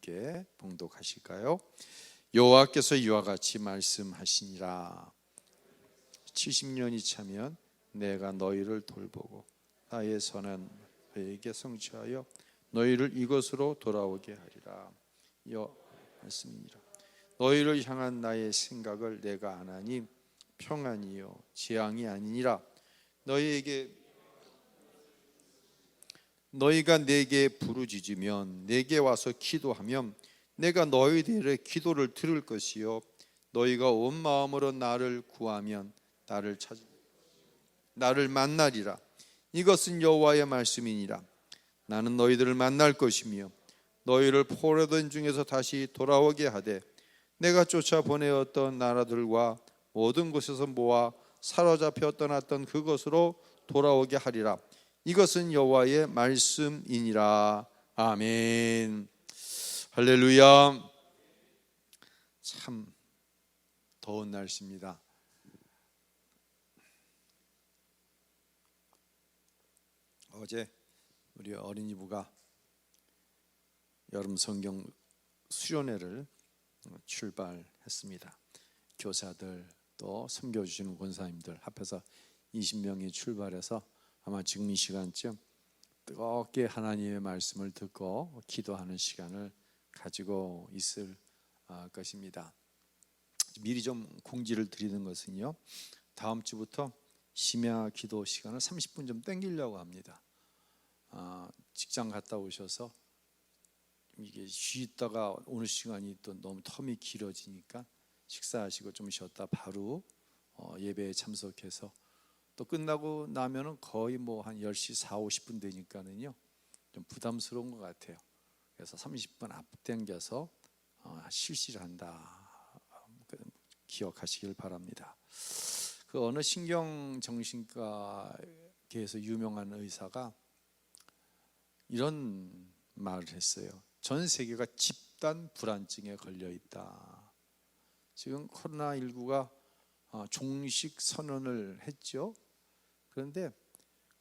함께 봉독하실까요? 여호와께서 이와 같이 말씀하시니라. 70년이 차면 내가 너희를 돌보고 나의 선한 너희에게 성취하여 너희를 이곳으로 돌아오게 하리라. 여호와 말씀이니라. 너희를 향한 나의 생각을 내가 아나니 평안이요 재앙이 아니니라. 너희가 내게 부르짖으면 내게 와서 기도하면 내가 너희들의 기도를 들을 것이요 너희가 온 마음으로 나를 구하면 나를 만나리라. 이것은 여호와의 말씀이니라. 나는 너희들을 만날 것이며 너희를 포로된 중에서 다시 돌아오게 하되 내가 쫓아 보내었던 나라들과 모든 곳에서 모아 사로잡혀 떠났던 그곳으로 돌아오게 하리라. 이것은 여호와의 말씀이니라. 아멘. 할렐루야. 참 더운 날씨입니다. 어제 우리 어린이부가 여름 성경 수련회를 출발했습니다. 교사들 또 섬겨주시는 권사님들 합해서 20명이 출발해서 아마 지금 이 시간쯤 뜨겁게 하나님의 말씀을 듣고 기도하는 시간을 가지고 있을 것입니다. 미리 좀 공지를 드리는 것은요, 다음 주부터 심야 기도 시간을 30분 좀 땡기려고 합니다. 직장 갔다 오셔서 이게 쉬다가 오는 시간이 또 너무 텀이 길어지니까 식사하시고 좀 쉬었다 바로 예배에 참석해서 또 끝나고 나면은 거의 뭐 한 10시 40, 50분 되니까는요 좀 부담스러운 것 같아요. 그래서 30분 앞당겨서 실시를 한다. 기억하시길 바랍니다. 그 어느 신경정신과계에서 유명한 의사가 이런 말을 했어요. 전 세계가 집단 불안증에 걸려 있다. 지금 코로나19가 종식 선언을 했죠. 그런데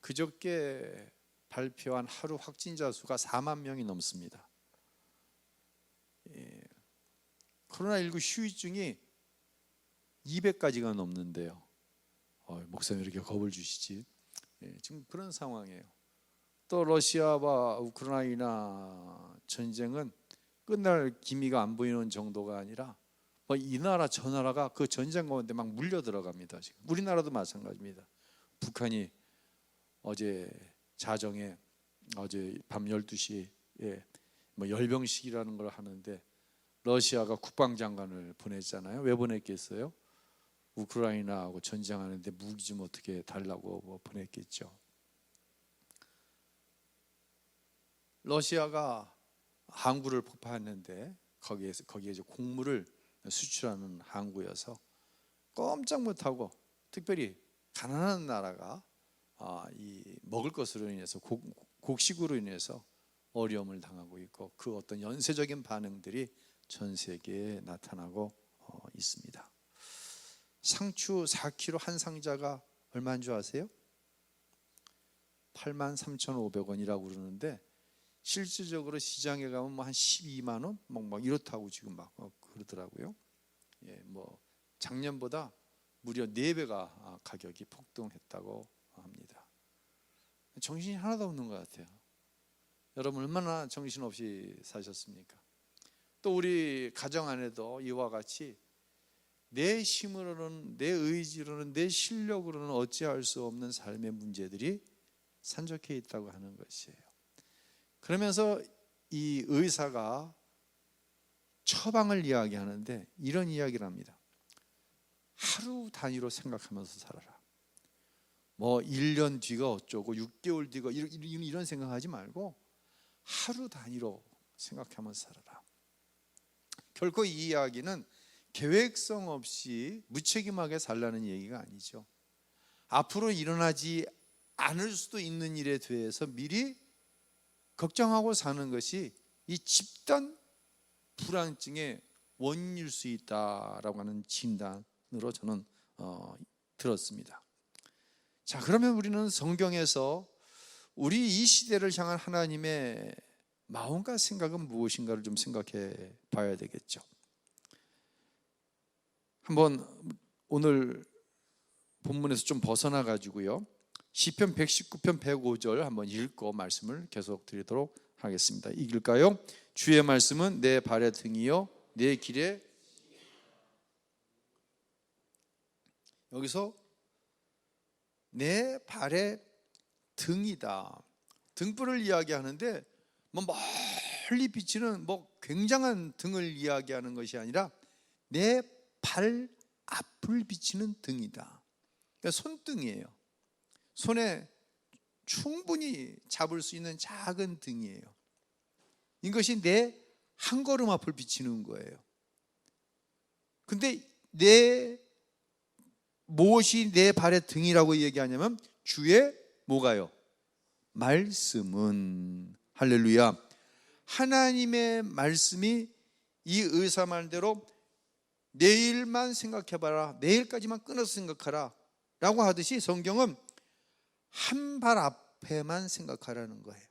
그저께 발표한 하루 확진자 수가 4만 명이 넘습니다. 코로나19 후유증이 200가지가 넘는데요. 목사님 이렇게 겁을 주시지? 지금 그런 상황이에요. 또 러시아와 우크라이나 전쟁은 끝날 기미가 안 보이는 정도가 아니라 이 나라 저 나라가 그 전쟁 가운데 막 물려 들어갑니다. 지금 우리나라도 마찬가지입니다. 북한이 어제 자정에 어제 밤 12시에 열병식이라는 걸 하는데 러시아가 국방장관을 보냈잖아요. 왜 보냈겠어요? 우크라이나하고 전쟁하는데 무기 좀 어떻게 달라고 보냈겠죠. 러시아가 항구를 폭파했는데 거기에 이제 곡물을 수출하는 항구여서 꼼짝 못하고 특별히 가난한 나라가 이 먹을 것으로 인해서 곡식으로 인해서 어려움을 당하고 있고 그 어떤 연쇄적인 반응들이 전 세계에 나타나고 있습니다. 상추 4kg 한 상자가 얼마인 줄 아세요? 83,500원이라고 그러는데 실질적으로 시장에 가면 뭐 한 12만 원 막 이렇다고 지금 막 그러더라고요. 작년보다 무려 4배가 가격이 폭등했다고 합니다. 정신이 하나도 없는 것 같아요. 여러분 얼마나 정신없이 사셨습니까? 또 우리 가정 안에도 이와 같이 내 힘으로는, 내 의지로는, 내 실력으로는 어찌할 수 없는 삶의 문제들이 산적해 있다고 하는 것이에요. 그러면서 이 의사가 처방을 이야기하는데 이런 이야기를 합니다. 하루 단위로 생각하면서 살아라. 1년 뒤가 어쩌고 6개월 뒤가 이런 생각하지 말고 하루 단위로 생각하면서 살아라. 결코 이 이야기는 계획성 없이 무책임하게 살라는 얘기가 아니죠. 앞으로 일어나지 않을 수도 있는 일에 대해서 미리 걱정하고 사는 것이 이 집단 불안증의 원인일 수 있다라고 하는 진단으로 저는 들었습니다. 자, 그러면 우리는 성경에서 우리 이 시대를 향한 하나님의 마음과 생각은 무엇인가를 좀 생각해 봐야 되겠죠. 한번 오늘 본문에서 좀 벗어나 가지고요, 시편 119편 105절 한번 읽고 말씀을 계속 드리도록 하겠습니다. 읽을까요? 주의 말씀은 내 발의 등이요 내 길에. 여기서 내 발의 등이다, 등불을 이야기하는데 멀리 비치는 굉장한 등을 이야기하는 것이 아니라 내 발 앞을 비치는 등이다. 그러니까 손등이에요. 손에 충분히 잡을 수 있는 작은 등이에요. 이것이 내 한 걸음 앞을 비치는 거예요. 근데 무엇이 내 발의 등이라고 얘기하냐면 주의 뭐가요? 말씀은. 할렐루야. 하나님의 말씀이 이 의사 말대로 내일만 생각해봐라, 내일까지만 끊어서 생각하라 라고 하듯이 성경은 한 발 앞에만 생각하라는 거예요.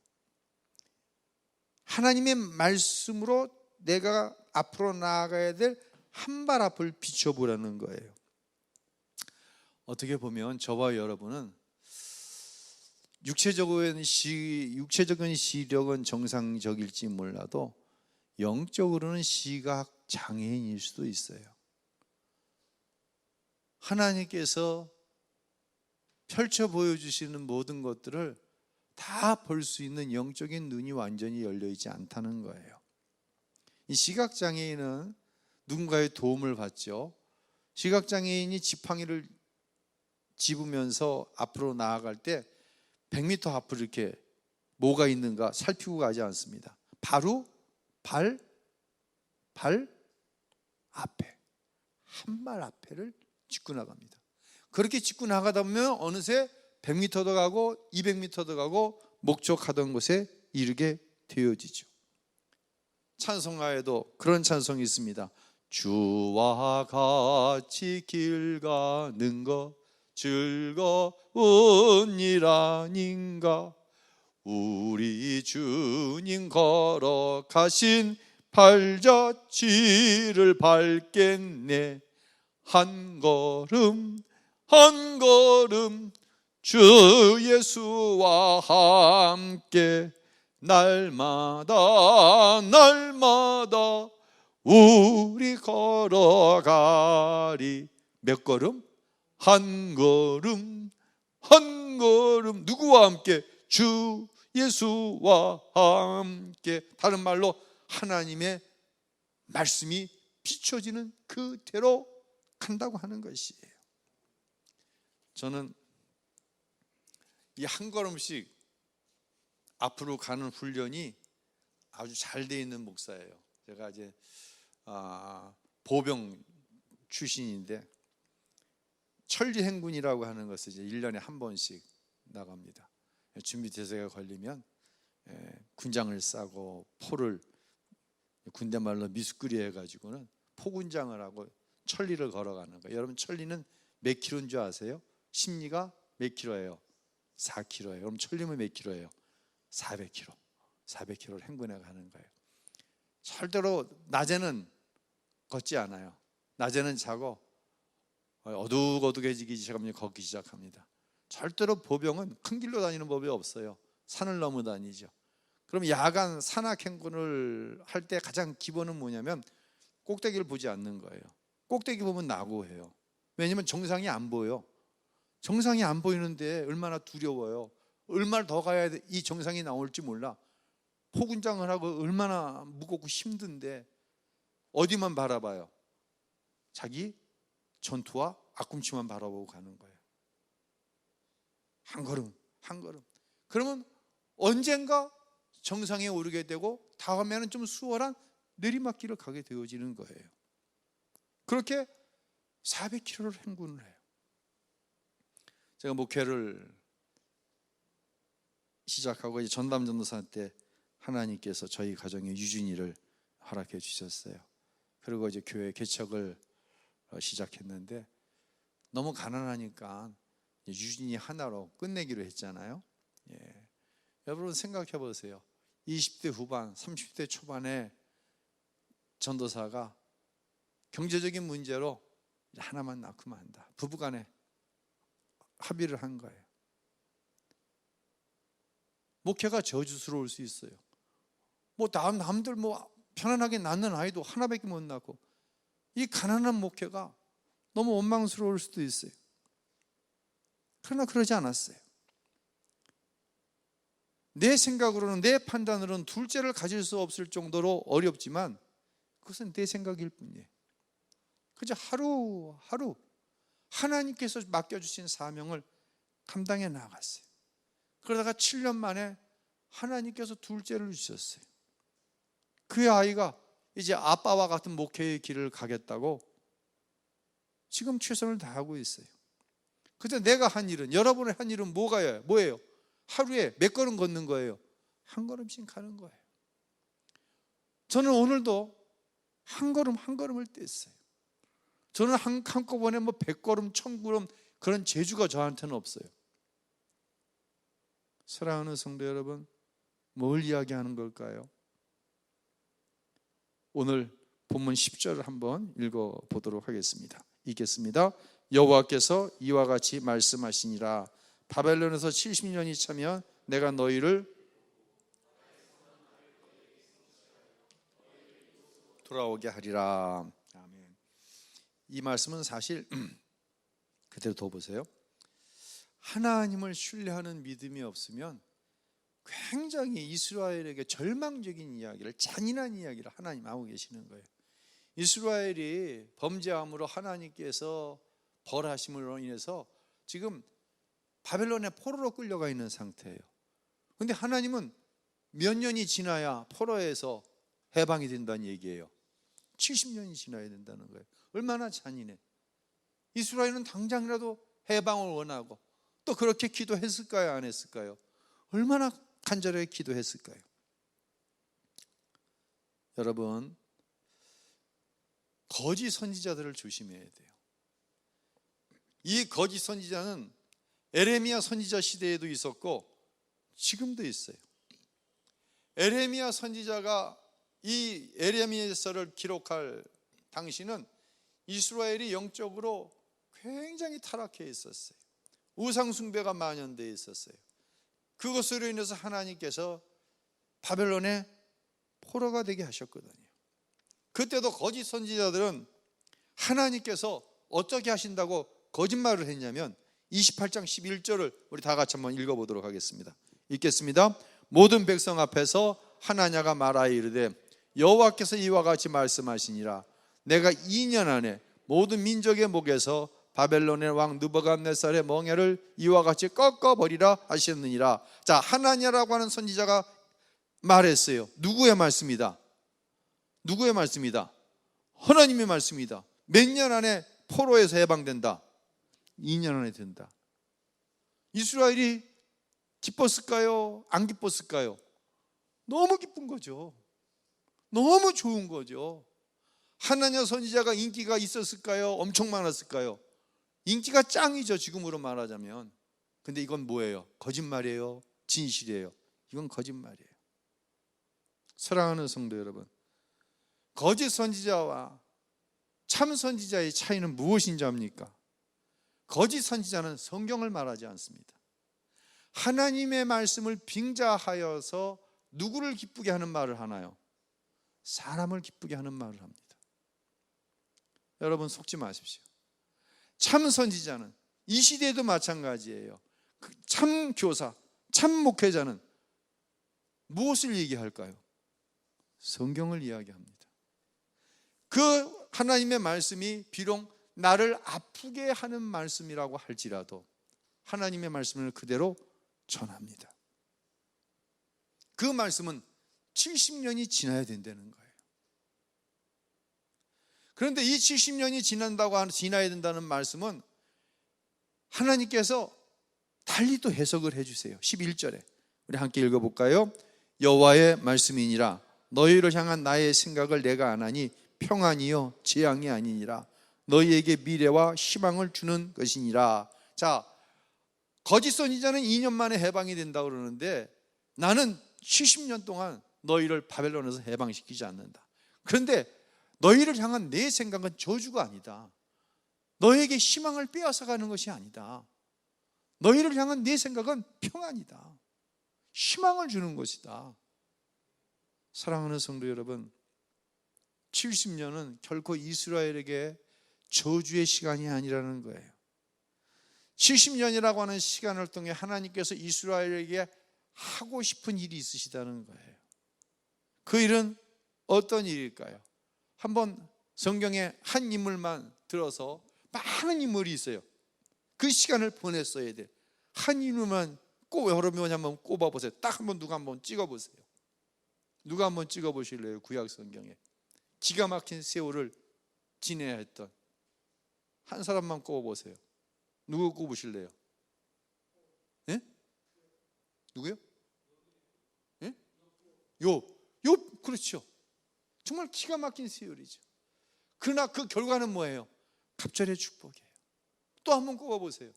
하나님의 말씀으로 내가 앞으로 나아가야 될 한 발 앞을 비춰보라는 거예요. 어떻게 보면 저와 여러분은 육체적인 시력은 정상적일지 몰라도 영적으로는 시각 장애인일 수도 있어요. 하나님께서 펼쳐 보여주시는 모든 것들을 다 볼 수 있는 영적인 눈이 완전히 열려있지 않다는 거예요. 이 시각장애인은 누군가의 도움을 받죠. 시각장애인이 지팡이를 집으면서 앞으로 나아갈 때 100m 앞으로 이렇게 뭐가 있는가 살피고 가지 않습니다. 바로 발 앞에, 한 발 앞에를 짚고 나갑니다. 그렇게 짚고 나가다 보면 어느새 100m도 가고 200m도 가고 목적하던 곳에 이르게 되어지죠. 찬송가에도 그런 찬송이 있습니다. 주와 같이 길 가는 것 즐거운 일 아닌가. 우리 주님 걸어가신 발자취를 밟겠네. 한 걸음 한 걸음 주 예수와 함께 날마다 우리 걸어가리. 몇 걸음? 한 걸음 한 걸음. 누구와 함께? 주 예수와 함께. 다른 말로 하나님의 말씀이 비춰지는 그대로 간다고 하는 것이에요. 저는 이 한 걸음씩 앞으로 가는 훈련이 아주 잘 돼 있는 목사예요. 제가 이제 보병 출신인데 천리행군이라고 하는 것을 이제 1년에 한 번씩 나갑니다. 준비대사가 걸리면 군장을 싸고 포를 군대 말로 미스꾸리 해가지고는 포군장을 하고 천리를 걸어가는 거예요. 여러분 천리는 몇 킬로인 줄 아세요? 심리가 몇 킬로예요? 4킬로예요. 그럼 천리면 몇 킬로예요? 400킬로. 400킬로를 행군해 가는 거예요. 절대로 낮에는 걷지 않아요. 낮에는 자고 어둑어둑해지기 시작하면 걷기 시작합니다. 절대로 보병은 큰 길로 다니는 법이 없어요. 산을 넘어 다니죠. 그럼 야간 산악 행군을 할 때 가장 기본은 뭐냐면 꼭대기를 보지 않는 거예요. 꼭대기 보면 낙오해요. 왜냐하면 정상이 안 보여. 정상이 안 보이는데 얼마나 두려워요. 얼마나 더 가야 돼. 이 정상이 나올지 몰라. 포군장을 하고 얼마나 무겁고 힘든데 어디만 바라봐요? 자기 전투와 앞꿈치만 바라보고 가는 거예요. 한 걸음 한 걸음. 그러면 언젠가 정상에 오르게 되고 다음에는 좀 수월한 내리막길을 가게 되어지는 거예요. 그렇게 400km를 행군을 해요. 제가 목회를 시작하고 이제 전담 전도사 때 하나님께서 저희 가정에 유진이를 허락해 주셨어요. 그리고 이제 교회 개척을 시작했는데 너무 가난하니까 유진이 하나로 끝내기로 했잖아요. 예. 여러분 생각해 보세요. 20대 후반, 30대 초반에 전도사가 경제적인 문제로 하나만 낳고 만다. 부부간에 합의를 한 거예요. 목회가 저주스러울 수 있어요. 남들 편안하게 낳는 아이도 하나밖에 못 낳고, 이 가난한 목회가 너무 원망스러울 수도 있어요. 그러나 그러지 않았어요. 내 생각으로는, 내 판단으로는 둘째를 가질 수 없을 정도로 어렵지만 그것은 내 생각일 뿐이에요. 그저 하루하루 하나님께서 맡겨주신 사명을 감당해 나갔어요. 그러다가 7년 만에 하나님께서 둘째를 주셨어요. 그 아이가 이제 아빠와 같은 목회의 길을 가겠다고 지금 최선을 다하고 있어요. 그래서 내가 한 일은, 여러분의 한 일은 뭐예요? 하루에 몇 걸음 걷는 거예요? 한 걸음씩 가는 거예요. 저는 오늘도 한 걸음 한 걸음을 뗐어요. 저는 한꺼번에 100걸음, 1000걸음 그런 재주가 저한테는 없어요. 사랑하는 성도 여러분, 뭘 이야기하는 걸까요? 오늘 본문 10절을 한번 읽어보도록 하겠습니다. 읽겠습니다. 여호와께서 이와 같이 말씀하시니라. 바벨론에서 70년이 차면 내가 너희를 돌아오게 하리라. 아멘. 이 말씀은 사실 그대로 더 보세요. 하나님을 신뢰하는 믿음이 없으면 굉장히 이스라엘에게 절망적인 이야기를, 잔인한 이야기를 하나님 하고 계시는 거예요. 이스라엘이 범죄함으로 하나님께서 벌하심으로 인해서 지금 바벨론의 포로로 끌려가 있는 상태예요. 그런데 하나님은 몇 년이 지나야 포로에서 해방이 된다는 얘기예요. 70년이 지나야 된다는 거예요. 얼마나 잔인해. 이스라엘은 당장이라도 해방을 원하고 또 그렇게 기도했을까요? 안 했을까요? 얼마나 간절하게 기도했을까요? 여러분, 거짓 선지자들을 조심해야 돼요. 이 거짓 선지자는 에레미야 선지자 시대에도 있었고 지금도 있어요. 에레미야 선지자가 이 에레미야서를 기록할 당시는 이스라엘이 영적으로 굉장히 타락해 있었어요. 우상 숭배가 만연되어 있었어요. 그것으로 인해서 하나님께서 바벨론의 포로가 되게 하셨거든요. 그때도 거짓 선지자들은 하나님께서 어떻게 하신다고 거짓말을 했냐면 28장 11절을 우리 다 같이 한번 읽어보도록 하겠습니다. 읽겠습니다. 모든 백성 앞에서 하나냐가 말하여 이르되 여호와께서 이와 같이 말씀하시니라. 내가 2년 안에 모든 민족의 목에서 바벨론의 왕 느부갓네살의 멍에를 이와 같이 꺾어버리라 하셨느니라. 자, 하나냐라고 하는 선지자가 말했어요. 누구의 말씀이다? 누구의 말씀이다? 하나님의 말씀이다. 몇 년 안에 포로에서 해방된다? 2년 안에 된다. 이스라엘이 기뻤을까요? 안 기뻤을까요? 너무 기쁜 거죠. 너무 좋은 거죠. 하나냐 선지자가 인기가 있었을까요? 엄청 많았을까요? 인기가 짱이죠, 지금으로 말하자면. 근데 이건 뭐예요? 거짓말이에요? 진실이에요? 이건 거짓말이에요. 사랑하는 성도 여러분, 거짓 선지자와 참 선지자의 차이는 무엇인지 압니까? 거짓 선지자는 성경을 말하지 않습니다. 하나님의 말씀을 빙자하여서 누구를 기쁘게 하는 말을 하나요? 사람을 기쁘게 하는 말을 합니다. 여러분, 속지 마십시오. 참 선지자는 이 시대에도 마찬가지예요. 참 교사, 참 목회자는 무엇을 얘기할까요? 성경을 이야기합니다. 그 하나님의 말씀이 비록 나를 아프게 하는 말씀이라고 할지라도 하나님의 말씀을 그대로 전합니다. 그 말씀은 70년이 지나야 된다는 거예요. 그런데 이 70년이 지나야 된다는 말씀은 하나님께서 달리 또 해석을 해주세요. 11절에 우리 함께 읽어볼까요? 여호와의 말씀이니라. 너희를 향한 나의 생각을 내가 아나니 평안이요 재앙이 아니니라. 너희에게 미래와 희망을 주는 것이니라. 자, 거짓 선지자는 2년 만에 해방이 된다고 그러는데 나는 70년 동안 너희를 바벨론에서 해방시키지 않는다. 그런데 너희를 향한 내 생각은 저주가 아니다. 너에게 희망을 빼앗아가는 것이 아니다. 너희를 향한 내 생각은 평안이다. 희망을 주는 것이다. 사랑하는 성도 여러분, 70년은 결코 이스라엘에게 저주의 시간이 아니라는 거예요. 70년이라고 하는 시간을 통해 하나님께서 이스라엘에게 하고 싶은 일이 있으시다는 거예요. 그 일은 어떤 일일까요? 한번 성경에 한 인물만 들어서 많은 인물이 있어요. 그 시간을 보냈어야 돼. 한 인물만 여러분 한번 꼽아보세요. 딱 한번 누가 한번 찍어보세요. 누가 한번 찍어보실래요? 구약 성경에 기가 막힌 세월을 지내야 했던 한 사람만 꼽아보세요. 누구 꼽으실래요? 예? 누구요? 예? 욥, 그렇죠. 정말 기가 막힌 세월이죠. 그러나 그 결과는 뭐예요? 갑절의 축복이에요. 또 한번 꼽아보세요.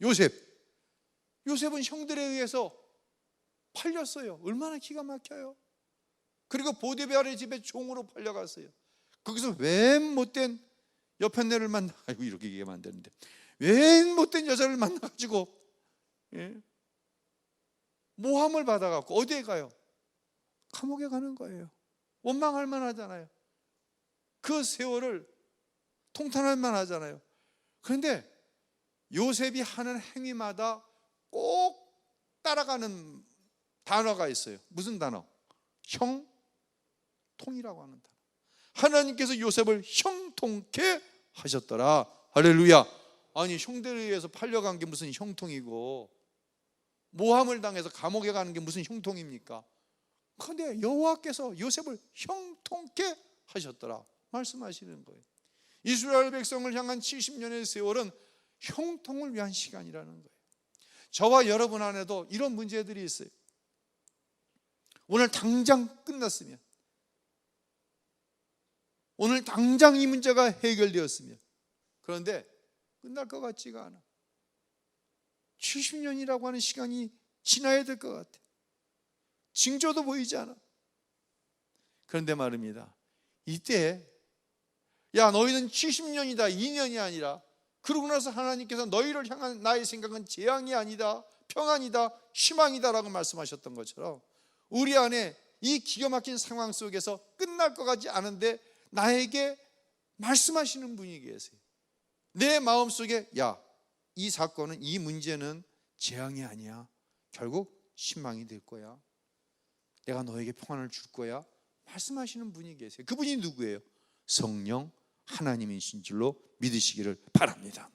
요셉은 형들에 의해서 팔렸어요. 얼마나 기가 막혀요. 그리고 보디베아의 집에 종으로 팔려갔어요. 거기서 웬 못된 여편네를 만나, 아이고 이렇게 얘기하면 안 되는데, 웬 못된 여자를 만나가지고 모함을 받아갖고 어디에 가요? 감옥에 가는 거예요. 원망할 만하잖아요. 그 세월을 통탄할 만하잖아요. 그런데 요셉이 하는 행위마다 꼭 따라가는 단어가 있어요. 무슨 단어? 형통이라고 하는 단어. 하나님께서 요셉을 형통케 하셨더라. 할렐루야. 아니 형들에 의해서 팔려간 게 무슨 형통이고 모함을 당해서 감옥에 가는 게 무슨 형통입니까? 그런데 여호와께서 요셉을 형통케 하셨더라 말씀하시는 거예요. 이스라엘 백성을 향한 70년의 세월은 형통을 위한 시간이라는 거예요. 저와 여러분 안에도 이런 문제들이 있어요. 오늘 당장 끝났으면, 오늘 당장 이 문제가 해결되었으면, 그런데 끝날 것 같지가 않아. 70년이라고 하는 시간이 지나야 될 것 같아. 징조도 보이지 않아. 그런데 말입니다, 이때 야 너희는 70년이다 2년이 아니라, 그러고 나서 하나님께서 너희를 향한 나의 생각은 재앙이 아니다, 평안이다, 희망이다 라고 말씀하셨던 것처럼 우리 안에 이 기가 막힌 상황 속에서 끝날 것 같지 않은데 나에게 말씀하시는 분이 계세요. 내 마음속에 야, 이 사건은, 이 문제는 재앙이 아니야, 결국 희망이 될 거야, 내가 너에게 평안을 줄 거야 말씀하시는 분이 계세요. 그분이 누구예요? 성령 하나님이신 줄로 믿으시기를 바랍니다.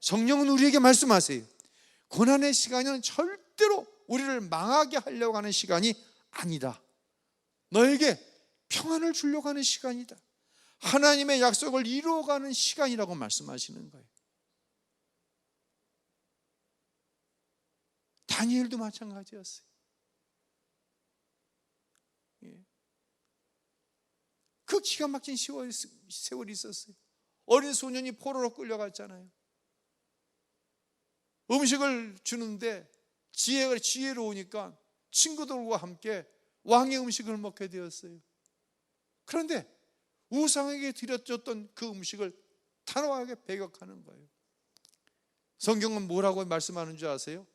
성령은 우리에게 말씀하세요. 고난의 시간은 절대로 우리를 망하게 하려고 하는 시간이 아니다. 너에게 평안을 주려고 하는 시간이다. 하나님의 약속을 이루어가는 시간이라고 말씀하시는 거예요. 다니엘도 마찬가지였어요. 그 기가 막힌 세월이 있었어요. 어린 소년이 포로로 끌려갔잖아요. 음식을 주는데 지혜로우니까 친구들과 함께 왕의 음식을 먹게 되었어요. 그런데 우상에게 드려졌던 그 음식을 단호하게 배격하는 거예요. 성경은 뭐라고 말씀하는 줄 아세요?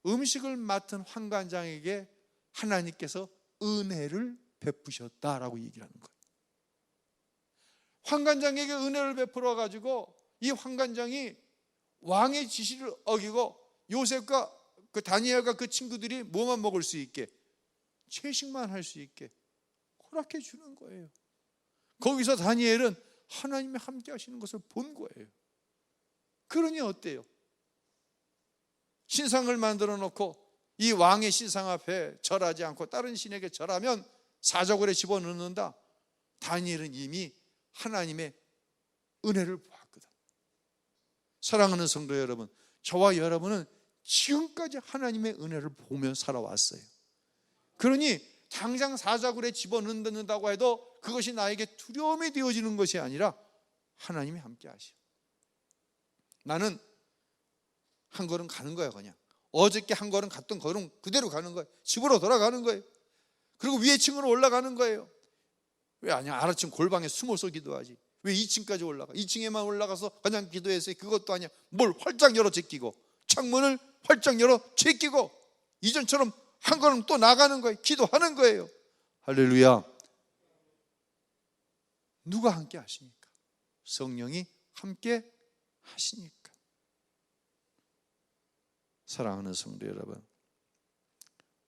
음식을 맡은 환관장에게 하나님께서 은혜를 베푸셨다라고 얘기를 하는 거예요. 환관장에게 은혜를 베풀어 가지고 이 환관장이 왕의 지시를 어기고 요셉과 그 다니엘과 그 친구들이 뭐만 먹을 수 있게, 채식만 할 수 있게 허락해 주는 거예요. 거기서 다니엘은 하나님이 함께 하시는 것을 본 거예요. 그러니 어때요? 신상을 만들어 놓고 이 왕의 신상 앞에 절하지 않고 다른 신에게 절하면 사저골에 집어넣는다. 다니엘은 이미 하나님의 은혜를 보았거든. 사랑하는 성도 여러분, 저와 여러분은 지금까지 하나님의 은혜를 보며 살아왔어요. 그러니 당장 사자굴에 집어넣는다고 해도 그것이 나에게 두려움이 되어지는 것이 아니라 하나님이 함께 하시오. 나는 한 걸음 가는 거야. 그냥 어저께 한 걸음 갔던 걸음 그대로 가는 거예요. 집으로 돌아가는 거예요. 그리고 위에 층으로 올라가는 거예요. 왜 아니야? 아래층 골방에 숨어서 기도하지. 왜 2층까지 올라가? 2층에만 올라가서 그냥 기도했어요. 그것도 아니야. 뭘 활짝 열어 제끼고, 창문을 활짝 열어 제끼고, 이전처럼 한 걸음 또 나가는 거예요. 기도하는 거예요. 할렐루야. 누가 함께 하시니까? 성령이 함께 하시니까. 사랑하는 성도 여러분,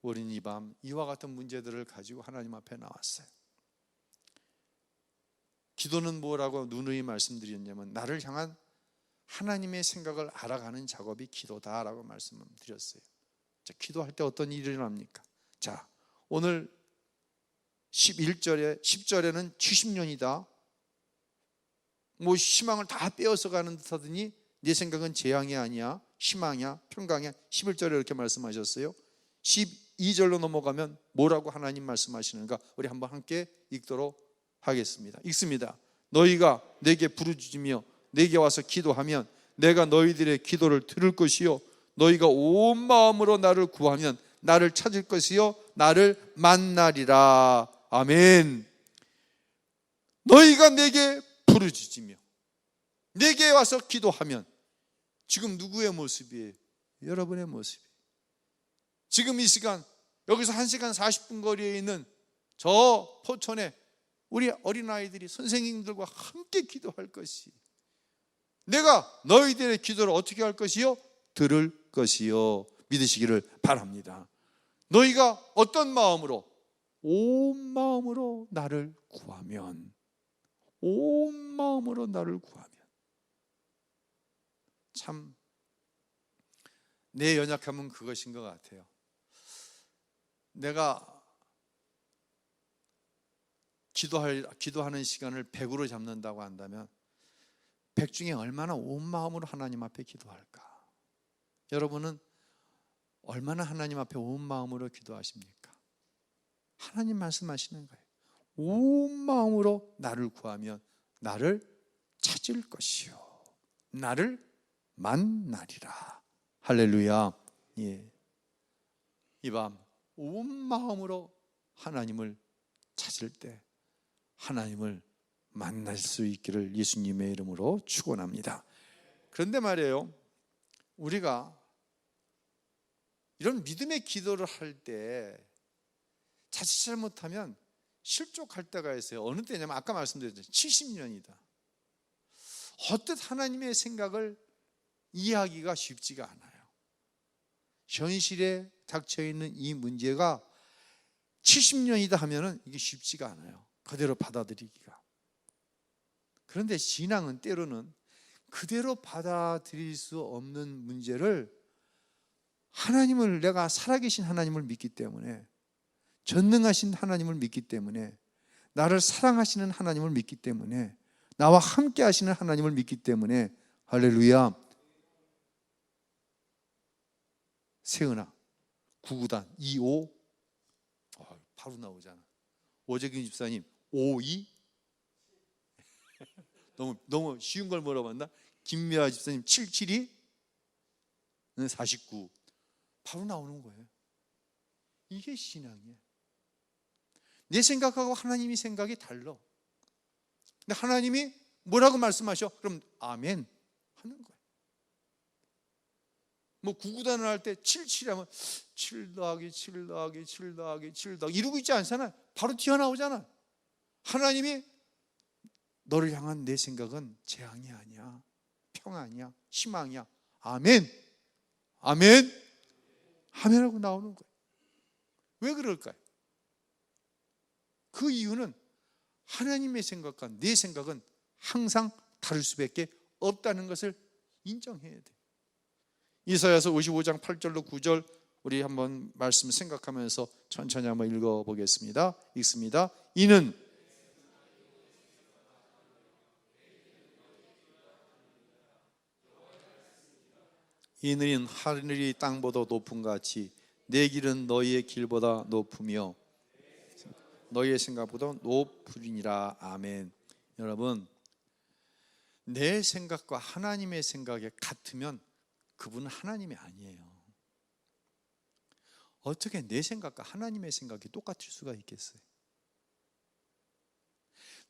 우리는 이 밤 이와 같은 문제들을 가지고 하나님 앞에 나왔어요. 기도는 뭐라고 누누이 말씀드렸냐면, 나를 향한 하나님의 생각을 알아가는 작업이 기도다라고 말씀드렸어요. 자, 기도할 때 어떤 일이 일어납니까? 자, 오늘 10절에는 70년이다. 뭐 희망을 다 빼앗아 가는 듯 하더니 내 생각은 재앙이 아니야, 희망이야, 평강이야. 11절에 이렇게 말씀하셨어요. 12절로 넘어가면 뭐라고 하나님 말씀하시는가? 우리 한번 함께 읽도록 하겠습니다. 읽습니다. 너희가 내게 부르짖으며 내게 와서 기도하면 내가 너희들의 기도를 들을 것이요, 너희가 온 마음으로 나를 구하면 나를 찾을 것이요, 나를 만나리라. 아멘. 너희가 내게 부르짖으며 내게 와서 기도하면, 지금 누구의 모습이에요? 여러분의 모습이에요. 지금 이 시간 여기서 1시간 40분 거리에 있는 저 포천에 우리 어린아이들이 선생님들과 함께 기도할 것이, 내가 너희들의 기도를 어떻게 할 것이요? 들을 것이요. 믿으시기를 바랍니다. 너희가 어떤 마음으로? 온 마음으로 나를 구하면, 온 마음으로 나를 구하면. 참 내 연약함은 그것인 것 같아요. 내가 기도하는 시간을 100으로 잡는다고 한다면 100 중에 얼마나 온 마음으로 하나님 앞에 기도할까? 여러분은 얼마나 하나님 앞에 온 마음으로 기도하십니까? 하나님 말씀하시는 거예요. 온 마음으로 나를 구하면 나를 찾을 것이요, 나를 만나리라. 할렐루야. 예. 이 밤 온 마음으로 하나님을 찾을 때 하나님을 만날 수 있기를 예수님의 이름으로 축원합니다. 그런데 말이에요, 우리가 이런 믿음의 기도를 할 때 자칫 잘못하면 실족할 때가 있어요. 어느 때냐면 아까 말씀드렸죠. 70년이다. 어뜻 하나님의 생각을 이해하기가 쉽지가 않아요. 현실에 닥쳐있는 이 문제가 70년이다 하면은 이게 쉽지가 않아요. 그대로 받아들이기가. 그런데 신앙은 때로는 그대로 받아들일 수 없는 문제를, 하나님을, 내가 살아계신 하나님을 믿기 때문에, 전능하신 하나님을 믿기 때문에, 나를 사랑하시는 하나님을 믿기 때문에, 나와 함께 하시는 하나님을 믿기 때문에, 할렐루야. 세은아 9구단 25 바로 나오잖아. 오재균 집사님 52 너무 쉬운 걸 물어봤나? 김미아 집사님 772 49 바로 나오는 거예요. 이게 신앙이에요. 내 생각하고 하나님이 생각이 달라. 근데 하나님이 뭐라고 말씀하셔? 그럼 아멘 하는 거예요. 뭐 9구단을 할 때 77하면 7 더하기 7 더하기 7 더하기 7 더하기 이러고 있지 않잖아. 바로 튀어나오잖아. 하나님이 너를 향한 내 생각은 재앙이 아니야, 평안이야, 희망이야. 아멘, 아멘, 아멘하고 나오는 거예요. 왜 그럴까요? 그 이유는 하나님의 생각과 내 생각은 항상 다를 수밖에 없다는 것을 인정해야 돼. 이사야서 55장 8절로 9절 우리 한번 말씀 생각하면서 천천히 한번 읽어보겠습니다. 읽습니다. 이는 하늘이 땅보다 높은 같이 내 길은 너희의 길보다 높으며 너희의 생각보다 높으리니라. 아멘. 여러분, 내 생각과 하나님의 생각이 같으면 그분은 하나님이 아니에요. 어떻게 내 생각과 하나님의 생각이 똑같을 수가 있겠어요?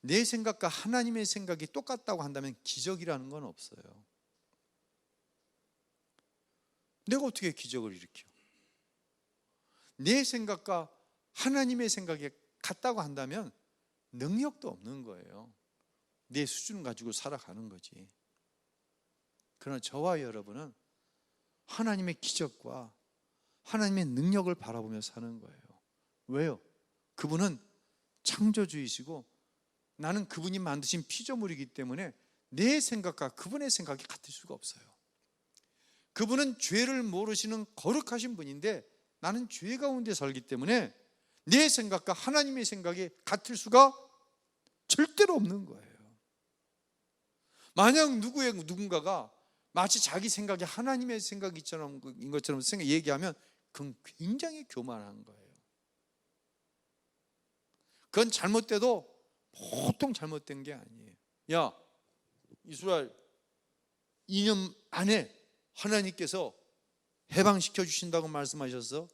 내 생각과 하나님의 생각이 똑같다고 한다면 기적이라는 건 없어요. 내가 어떻게 기적을 일으켜? 내 생각과 하나님의 생각이 같다고 한다면 능력도 없는 거예요. 내 수준 가지고 살아가는 거지. 그러나 저와 여러분은 하나님의 기적과 하나님의 능력을 바라보며 사는 거예요. 왜요? 그분은 창조주이시고 나는 그분이 만드신 피조물이기 때문에 내 생각과 그분의 생각이 같을 수가 없어요. 그분은 죄를 모르시는 거룩하신 분인데 나는 죄 가운데 살기 때문에 내 생각과 하나님의 생각이 같을 수가 절대로 없는 거예요. 만약 누군가가 마치 자기 생각이 하나님의 생각인 것처럼 얘기하면 그건 굉장히 교만한 거예요. 그건 잘못돼도 보통 잘못된 게 아니에요. 야, 이스라엘 2년 안에 하나님께서 해방시켜 주신다고 말씀하셔서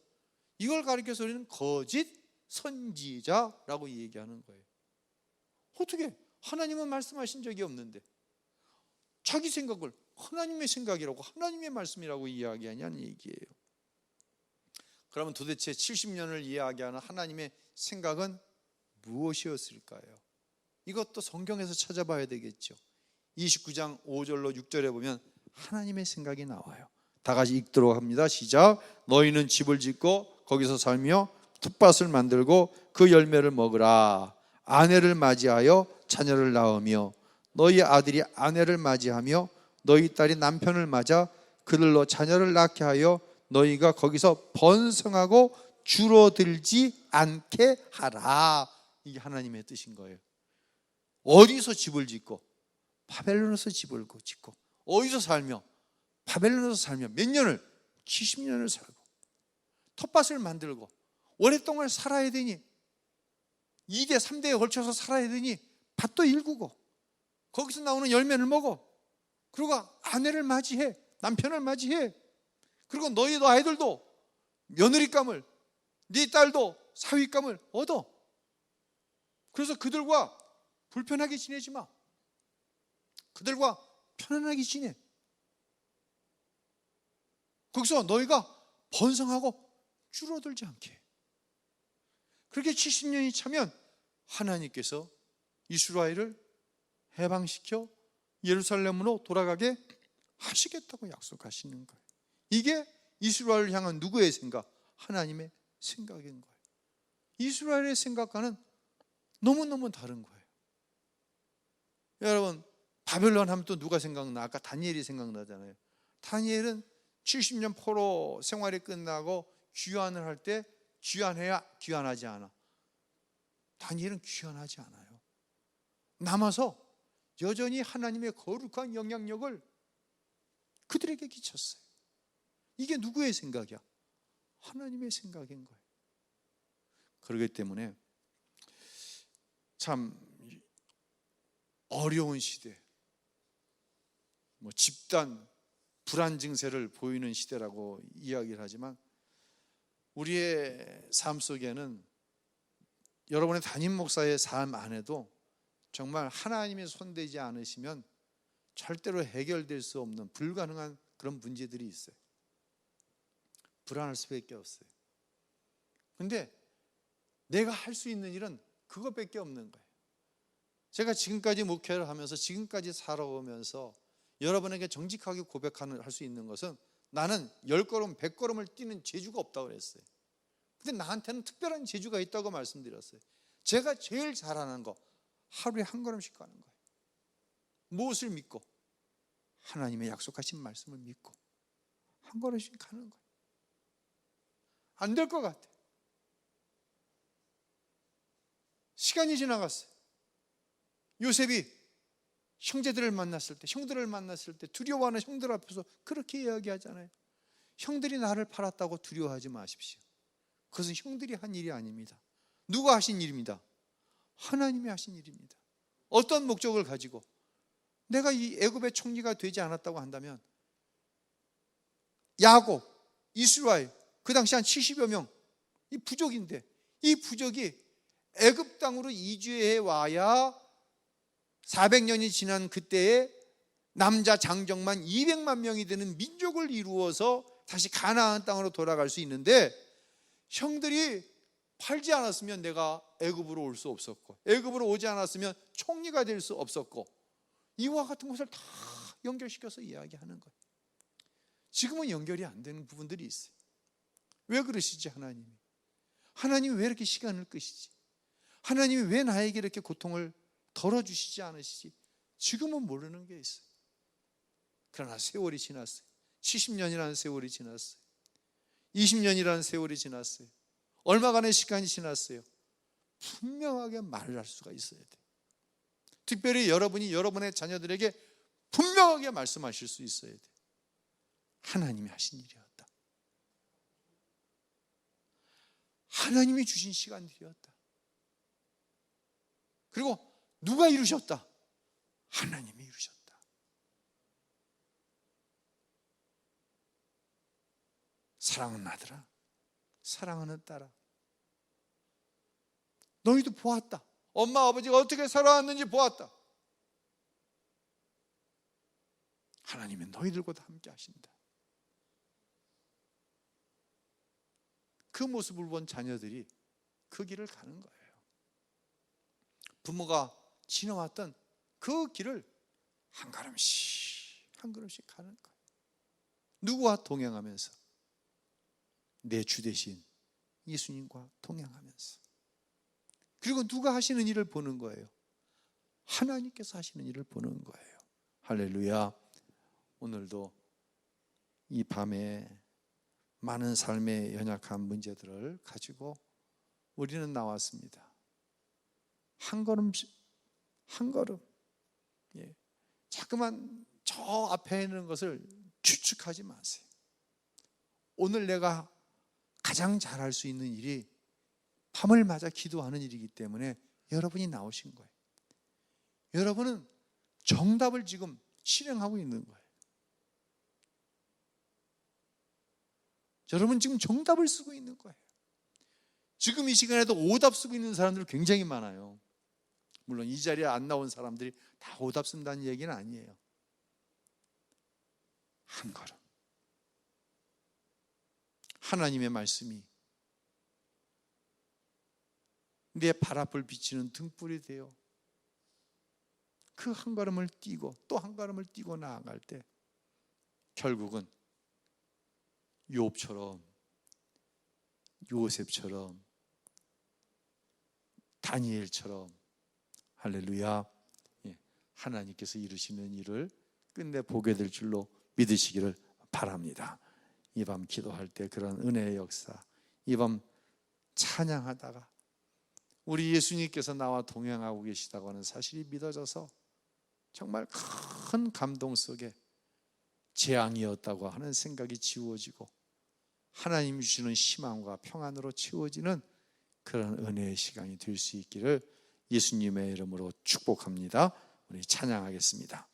이걸 가리켜서 우리는 거짓 선지자라고 얘기하는 거예요. 어떻게? 하나님은 말씀하신 적이 없는데 자기 생각을 하나님의 생각이라고 하나님의 말씀이라고 이야기하냐는 얘기예요. 그러면 도대체 70년을 이야기하는 하나님의 생각은 무엇이었을까요? 이것도 성경에서 찾아봐야 되겠죠. 29장 5절로 6절에 보면 하나님의 생각이 나와요. 다 같이 읽도록 합니다. 시작. 너희는 집을 짓고 거기서 살며 텃밭을 만들고 그 열매를 먹으라. 아내를 맞이하여 자녀를 낳으며 너희 아들이 아내를 맞이하며 너희 딸이 남편을 맞아 그들로 자녀를 낳게 하여 너희가 거기서 번성하고 줄어들지 않게 하라. 이게 하나님의 뜻인 거예요. 어디서 집을 짓고? 바벨론에서 집을 짓고. 어디서 살며? 바벨론에서 살며. 몇 년을? 70년을 살고 텃밭을 만들고 오랫동안 살아야 되니 2대 3대에 걸쳐서 살아야 되니 밭도 일구고 거기서 나오는 열매를 먹어. 그리고 아내를 맞이해. 남편을 맞이해. 그리고 너희도 아이들도 며느리감을, 네 딸도 사위감을 얻어. 그래서 그들과 불편하게 지내지 마. 그들과 편안하게 지내. 거기서 너희가 번성하고 줄어들지 않게. 그렇게 70년이 차면 하나님께서 이스라엘을 해방시켜 예루살렘으로 돌아가게 하시겠다고 약속하시는 거예요. 이게 이스라엘을 향한 누구의 생각? 하나님의 생각인 거예요. 이스라엘의 생각과는 너무너무 다른 거예요. 여러분, 바벨론 하면 또 누가 생각나? 아까 다니엘이 생각나잖아요. 다니엘은 70년 포로 생활이 끝나고 귀환을 할 때 귀환해야 귀환하지 않아. 다니엘은 귀환하지 않아요. 남아서 여전히 하나님의 거룩한 영향력을 그들에게 끼쳤어요. 이게 누구의 생각이야? 하나님의 생각인 거예요. 그렇기 때문에 참 어려운 시대, 집단 불안 증세를 보이는 시대라고 이야기를 하지만 우리의 삶 속에는 여러분의 담임 목사의 삶 안에도 정말 하나님의 손대지 않으시면 절대로 해결될 수 없는 불가능한 그런 문제들이 있어요. 불안할 수밖에 없어요. 근데 내가 할 수 있는 일은 그것밖에 없는 거예요. 제가 지금까지 목회를 하면서 지금까지 살아오면서 여러분에게 정직하게 고백할 수 있는 것은 나는 10걸음, 100걸음을 뛰는 재주가 없다고 그랬어요. 근데 나한테는 특별한 재주가 있다고 말씀드렸어요. 제가 제일 잘하는 거 하루에 한 걸음씩 가는 거예요. 무엇을 믿고? 하나님의 약속하신 말씀을 믿고 한 걸음씩 가는 거예요. 안 될 것 같아. 시간이 지나갔어요. 요셉이 형제들을 만났을 때, 형들을 만났을 때 두려워하는 형들 앞에서 그렇게 이야기하잖아요. 형들이 나를 팔았다고 두려워하지 마십시오. 그것은 형들이 한 일이 아닙니다. 누가 하신 일입니다. 하나님이 하신 일입니다. 어떤 목적을 가지고 내가 이 애굽의 총리가 되지 않았다고 한다면 야곱, 이스라엘 그 당시 한 70여 명, 이 부족인데 이 부족이 애굽 땅으로 이주해 와야 400년이 지난 그때에 남자 장정만 200만 명이 되는 민족을 이루어서 다시 가나안 땅으로 돌아갈 수 있는데, 형들이 팔지 않았으면 내가 애굽으로 올 수 없었고, 애굽으로 오지 않았으면 총리가 될 수 없었고, 이와 같은 것을 다 연결시켜서 이야기하는 거예요. 지금은 연결이 안 되는 부분들이 있어요. 왜 그러시지? 하나님이 왜 이렇게 시간을 끄시지? 하나님이 왜 나에게 이렇게 고통을 덜어주시지 않으시지? 지금은 모르는 게 있어요. 그러나 세월이 지났어요. 70년이라는 세월이 지났어요. 20년이라는 세월이 지났어요. 얼마간의 시간이 지났어요. 분명하게 말을 할 수가 있어야 돼요. 특별히 여러분이 여러분의 자녀들에게 분명하게 말씀하실 수 있어야 돼요. 하나님이 하신 일이었다. 하나님이 주신 시간들이었다. 그리고 누가 이루셨다? 하나님이 이루셨다. 사랑하는 아들아, 사랑하는 딸아, 너희도 보았다. 엄마 아버지가 어떻게 살아왔는지 보았다. 하나님은 너희들과 함께 하신다. 그 모습을 본 자녀들이 그 길을 가는 거예요. 부모가 지나왔던 그 길을 한 걸음씩 한 걸음씩 가는 거예요. 누구와 동행하면서? 내 주 대신 예수님과 동행하면서. 그리고 누가 하시는 일을 보는 거예요? 하나님께서 하시는 일을 보는 거예요. 할렐루야. 오늘도 이 밤에 많은 삶의 연약한 문제들을 가지고 우리는 나왔습니다. 한 걸음씩 한 걸음. 자꾸만 저 앞에 있는 것을 추측하지 마세요. 오늘 내가 가장 잘할 수 있는 일이 밤을 맞아 기도하는 일이기 때문에 여러분이 나오신 거예요. 여러분은 정답을 지금 실행하고 있는 거예요. 여러분 지금 정답을 쓰고 있는 거예요. 지금 이 시간에도 오답 쓰고 있는 사람들 굉장히 많아요. 물론 이 자리에 안 나온 사람들이 다 오답 쓴다는 얘기는 아니에요. 한 걸음. 하나님의 말씀이 내 발 앞을 비치는 등불이 되어 그 한 걸음을 뛰고 또 한 걸음을 뛰고 나아갈 때 결국은 욥처럼, 요셉처럼, 다니엘처럼, 할렐루야, 하나님께서 이루시는 일을 끝내 보게 될 줄로 믿으시기를 바랍니다. 이 밤 기도할 때 그런 은혜의 역사, 이 밤 찬양하다가 우리 예수님께서 나와 동행하고 계시다고 하는 사실이 믿어져서 정말 큰 감동 속에 재앙이었다고 하는 생각이 지워지고 하나님이 주시는 희망과 평안으로 채워지는 그런 은혜의 시간이 될 수 있기를 예수님의 이름으로 축복합니다. 우리 찬양하겠습니다.